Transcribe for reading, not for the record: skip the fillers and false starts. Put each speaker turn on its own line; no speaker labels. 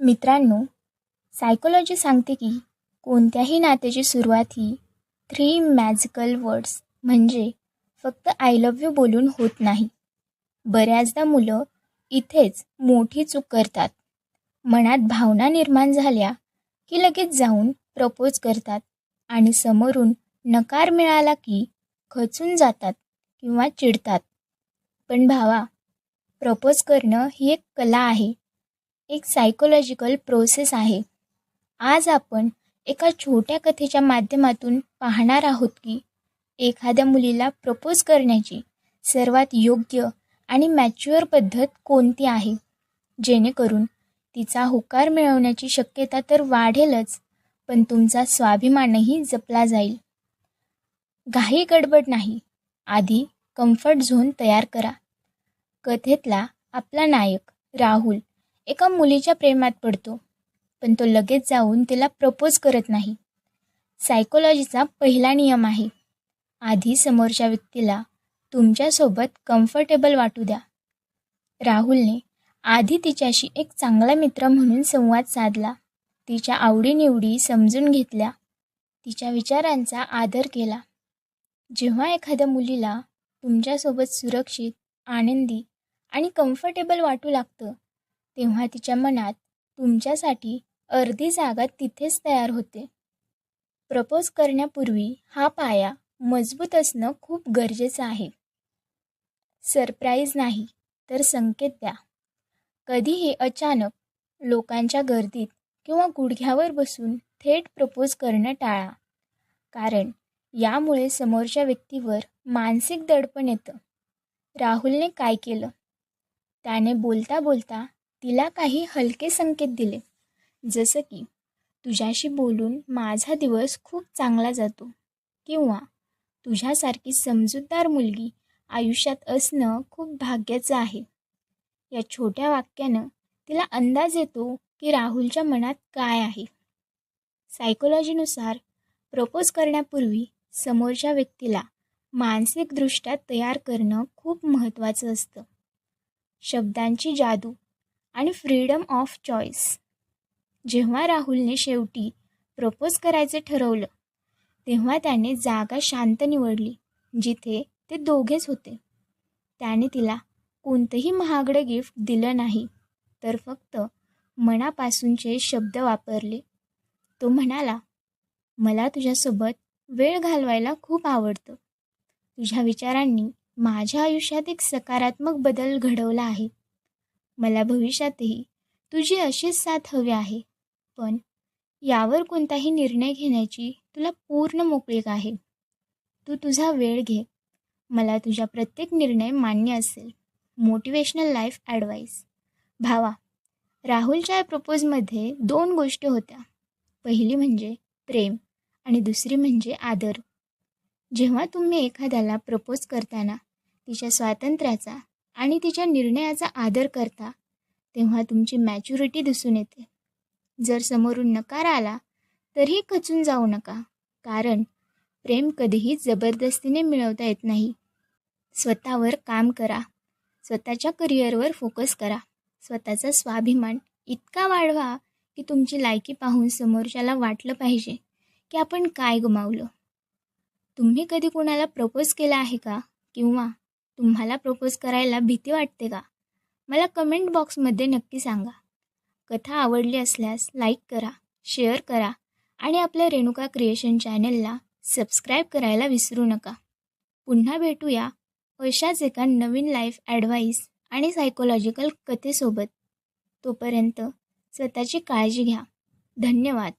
मित्रांनो, सायकोलॉजी सांगते की कोणत्याही नात्याची सुरुवात ही 3 मॅजिकल वर्ड्स म्हणजे फक्त आय लव्ह यू बोलून होत नाही. बऱ्याचदा मुलं इथेच मोठी चूक करतात. मनात भावना निर्माण झाल्या की लगेच जाऊन प्रपोज करतात आणि समोरून नकार मिळाला की खचून जातात किंवा चिडतात. पण भावा, प्रपोज करणं ही एक कला आहे, एक सायकोलॉजिकल प्रोसेस आहे. आज आपण एका छोट्या कथेच्या माध्यमातून पाहणार आहोत की एखाद्या मुलीला प्रपोज करण्याची सर्वात योग्य आणि मॅच्युअर पद्धत कोणती आहे, जेणेकरून तिचा होकार मिळवण्याची शक्यता तर वाढेलच, पण तुमचा स्वाभिमानही जपला जाईल. घाई गडबड नाही, आधी कम्फर्ट झोन तयार करा. कथेतला आपला नायक राहुल एका मुलीच्या प्रेमात पडतो, पण तो लगेच जाऊन तिला प्रपोज करत नाही. सायकोलॉजीचा पहिला नियम आहे, आधी समोरच्या व्यक्तीला तुमच्यासोबत कम्फर्टेबल वाटू द्या. राहुलने आधी तिच्याशी एक चांगला मित्र म्हणून संवाद साधला, तिच्या आवडीनिवडी समजून घेतल्या, तिच्या विचारांचा आदर केला. जेव्हा एखाद्या मुलीला तुमच्यासोबत सुरक्षित, आनंदी आणि कम्फर्टेबल वाटू लागतं, तेव्हा तिच्या मनात तुमच्यासाठी अर्धी जागा तिथेच तयार होते. प्रपोज करण्यापूर्वी हा पाया मजबूत असणं खूप गरजेचं आहे. सरप्राईज नाही, तर संकेत द्या. कधीही अचानक, लोकांच्या गर्दीत किंवा गुडघ्यावर बसून थेट प्रपोज करणं टाळा, कारण यामुळे समोरच्या व्यक्तीवर मानसिक दडपण येतं. राहुलने काय केलं? त्याने बोलता बोलता तिला काही हलके संकेत दिले, जसं की तुझ्याशी बोलून माझा दिवस खूप चांगला जातो, किंवा तुझ्यासारखी समजूतदार मुलगी आयुष्यात असणं खूप भाग्याचं आहे. या छोट्या वाक्यानं तिला अंदाज येतो की राहुलच्या मनात काय आहे. सायकोलॉजीनुसार प्रपोज करण्यापूर्वी समोरच्या व्यक्तीला मानसिकदृष्ट्या तयार करणं खूप महत्त्वाचं असतं. शब्दांची जादू आणि फ्रीडम ऑफ चॉईस. जेव्हा राहुलने शेवटी प्रपोज करायचे ठरवलं, तेव्हा त्याने जागा शांत निवडली, जिथे ते दोघेच होते. त्याने तिला कोणतंही महागडं गिफ्ट दिलं नाही, तर फक्त मनापासूनचे शब्द वापरले. तो म्हणाला, मला तुझ्यासोबत वेळ घालवायला खूप आवडतं. तुझ्या विचारांनी माझ्या आयुष्यात एक सकारात्मक बदल घडवला आहे. मला भविष्यातही तुझी अशीच साथ हवी आहे, पण यावर कोणताही निर्णय घेण्याची तुला पूर्ण मोकळीक आहे. तू तुझा वेळ घे. मला तुझा प्रत्येक निर्णय मान्य असेल. Motivational life advice. भावा, राहुलच्या प्रपोजमध्ये 2 गोष्टी होत्या. पहिली म्हणजे प्रेम आणि दुसरी म्हणजे आदर. जेव्हा तुम्ही एखाद्याला प्रपोज करताना तिच्या स्वातंत्र्याचा आणि तिच्या निर्णयाचा आदर करता, तेव्हा तुमची मॅच्युरिटी दिसून येते. जर समोरून नकार आला तरीही खचून जाऊ नका, कारण प्रेम कधीही जबरदस्तीने मिळवता येत नाही. स्वतःवर काम करा, स्वतःच्या करिअरवर फोकस करा, स्वतःचा स्वाभिमान इतका वाढवा की तुमची लायकी पाहून समोरच्याला वाटलं पाहिजे की आपण काय गमावलं. तुम्ही कधी कोणाला प्रपोज केला आहे का? किंवा तुम्हाला प्रपोज करायला भीती वाटते का? मला कमेंट बॉक्समध्ये नक्की सांगा. कथा आवडली असल्यास लाईक करा, शेअर करा आणि आपल्या रेणुका क्रिएशन चॅनलला सबस्क्राईब करायला विसरू नका. पुन्हा भेटूया अशाच एका नवीन लाईफ ॲडवाईस आणि सायकोलॉजिकल कथेसोबत. तोपर्यंत स्वतःची काळजी घ्या. धन्यवाद.